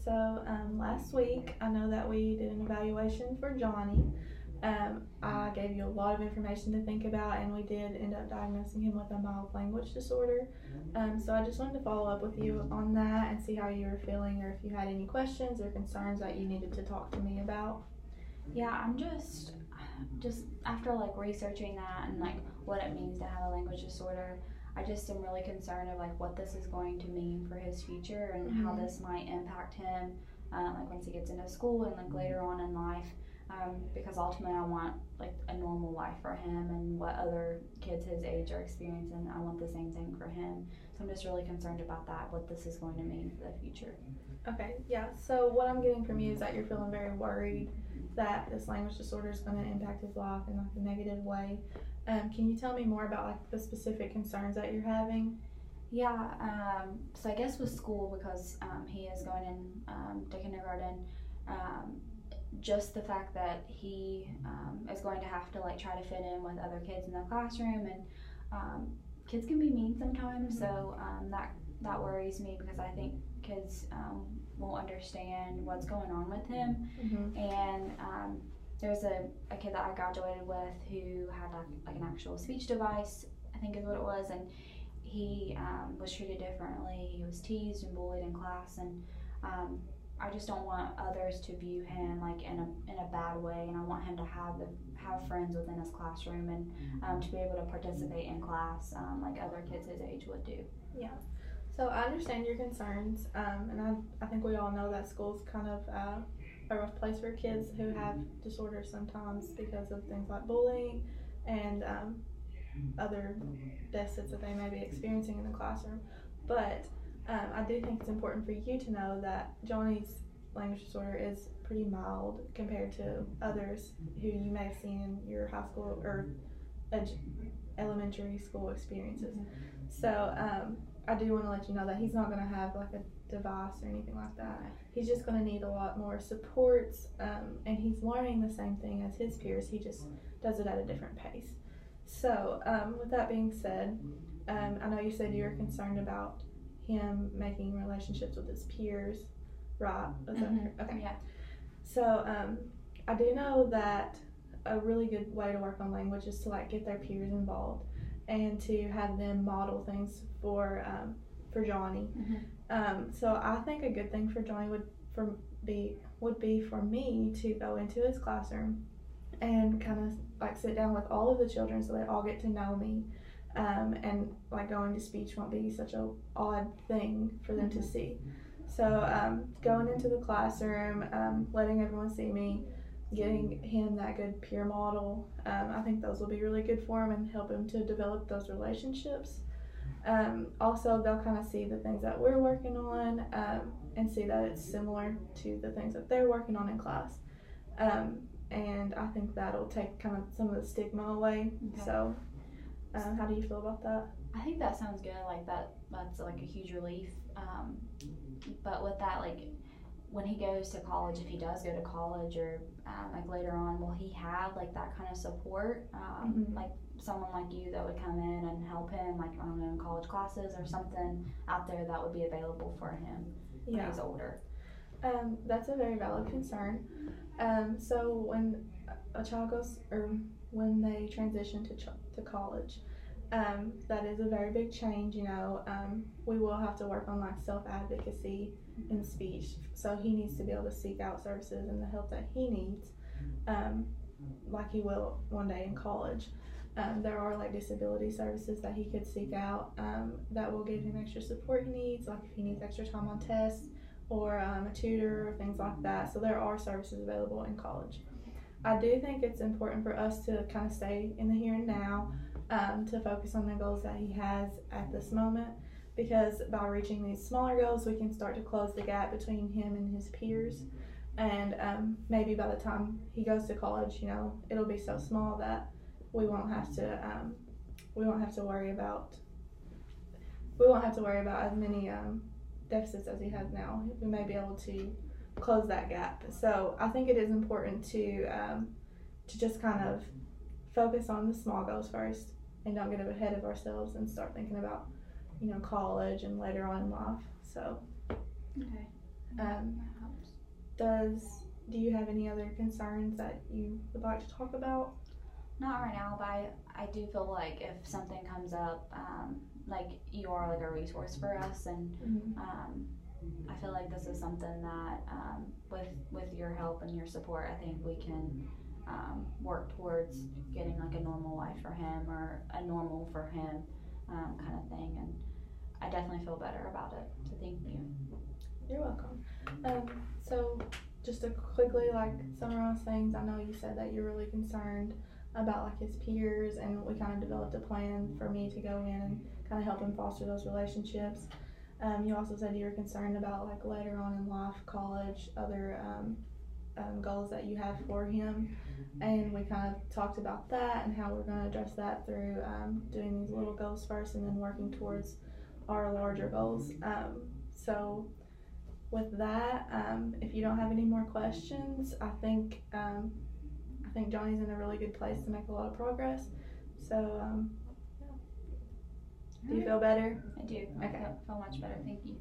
So last week, I know that we did an evaluation for Johnny. I gave you a lot of information to think about, and we did end up diagnosing him with a mild language disorder. So I just wanted to follow up with you on that and see how you were feeling, or if you had any questions or concerns that you needed to talk to me about. Yeah, I'm just after like researching that and like what it means to have a language disorder, I just am really concerned of like what this is going to mean for his future and how this might impact him, like once he gets into school and like later on in life. Because ultimately I want like a normal life for him and what other kids his age are experiencing. I want the same thing for him. So I'm just really concerned about that, what this is going to mean for the future. Okay, yeah. So what I'm getting from you is that you're feeling very worried that this language disorder is going to impact his life in like a negative way. Can you tell me more about like the specific concerns that you're having? Yeah, so I guess with school, because he is going in to kindergarten, just the fact that he is going to have to like try to fit in with other kids in the classroom, and kids can be mean sometimes, so that worries me because I think kids won't understand what's going on with him. And there's a kid that I graduated with who had like an actual speech device, I think is what it was, and he was treated differently. He was teased and bullied in class, and I just don't want others to view him like in a bad way, and I want him to have friends within his classroom and to be able to participate in class like other kids his age would do. Yeah. So I understand your concerns, and I think we all know that school's kind of a rough place for kids who have disorders sometimes because of things like bullying and other deficits that they may be experiencing in the classroom. But I do think it's important for you to know that Johnny's language disorder is pretty mild compared to others who you may have seen in your high school or elementary school experiences. So I do want to let you know that he's not going to have like a device or anything like that. He's just going to need a lot more supports, and he's learning the same thing as his peers. He just does it at a different pace. So with that being said, I know you said you were concerned about him making relationships with his peers, right? Is that okay? Yeah. So I do know that a really good way to work on language is to like get their peers involved and to have them model things for Johnny. So I think a good thing for Johnny would be for me to go into his classroom and kind of like sit down with all of the children so they all get to know me. And like going to speech won't be such a odd thing for them to see. So going into the classroom, letting everyone see me, getting him that good peer model, I think those will be really good for him and help him to develop those relationships. Also, they'll kind of see the things that we're working on and see that it's similar to the things that they're working on in class. And I think that'll take kind of some of the stigma away. Okay. So how do you feel about that? I think that sounds good. Like that's like a huge relief. But with that, like when he goes to college, if he does go to college or like later on, will he have like that kind of support? Like someone like you that would come in and help him, like I don't know, in college classes or something out there that would be available for him when he's older. That's a very valid concern. So when a child goes, or when they transition to college, that is a very big change. We will have to work on like self-advocacy in speech. So he needs to be able to seek out services and the help that he needs, like he will one day in college. There are like disability services that he could seek out that will give him extra support he needs, like if he needs extra time on tests or a tutor or things like that. So there are services available in college. I do think it's important for us to kind of stay in the here and now, to focus on the goals that he has at this moment, because by reaching these smaller goals we can start to close the gap between him and his peers, and maybe by the time he goes to college, it'll be so small that we won't have to worry about as many deficits as he has now. We may be able to close that gap. So I think it is important to just kind of focus on the small goals first and don't get ahead of ourselves and start thinking about college and later on in life. So okay. Um, That helps. do you have any other concerns that you would like to talk about? Not right now, but I do feel like if something comes up, like you are like a resource for us, and I feel like this is something that with your help and your support, I think we can work towards getting like a normal life for him or a normal for him kind of thing. And I definitely feel better about it. So thank you. You're welcome. So just to quickly like summarize things, I know you said that you're really concerned about like his peers, and we kind of developed a plan for me to go in and kind of help him foster those relationships. You also said you were concerned about like later on in life, college, other goals that you have for him, and we kind of talked about that and how we're going to address that through doing these little goals first and then working towards our larger goals. So with that, if you don't have any more questions, I think Johnny's in a really good place to make a lot of progress. So yeah. Do you feel better? I do. Okay. I feel much better. Thank you.